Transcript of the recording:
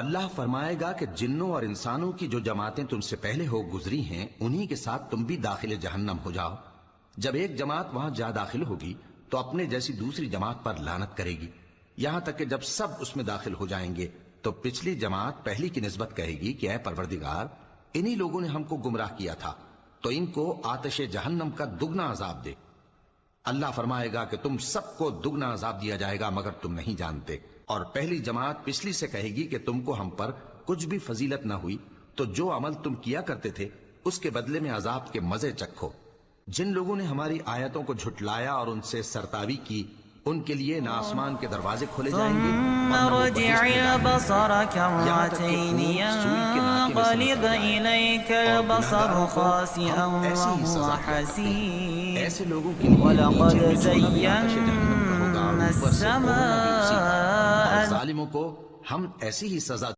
اللہ فرمائے گا کہ جنوں اور انسانوں کی جو جماعتیں تم سے پہلے ہو گزری ہیں انہی کے ساتھ تم بھی داخل جہنم ہو جاؤ۔ جب ایک جماعت وہاں جا داخل ہوگی تو اپنے جیسی دوسری جماعت پر لعنت کرے گی، یہاں تک کہ جب سب اس میں داخل ہو جائیں گے تو پچھلی جماعت پہلی کی نسبت کہے گی کہ اے پروردگار، انہی لوگوں نے ہم کو گمراہ کیا تھا، تو ان کو آتش جہنم کا دگنا عذاب دے۔ اللہ فرمائے گا کہ تم سب کو دگنا عذاب دیا جائے گا مگر تم نہیں جانتے۔ اور پہلی جماعت پچھلی سے کہے گی کہ تم کو ہم پر کچھ بھی فضیلت نہ ہوئی، تو جو عمل تم کیا کرتے تھے اس کے بدلے میں عذاب کے مزے چکھو۔ جن لوگوں نے ہماری آیتوں کو جھٹلایا اور ان سے سرتاوی کی، ان کے لیے نہ آسمان کے دروازے کھولے جائیں گے ثم ارجع البصر كرتين ينقلب إليك البصر خاسئا وهو حسير ولقد زينا السماء ظالموں کو ہم ایسی ہی سزا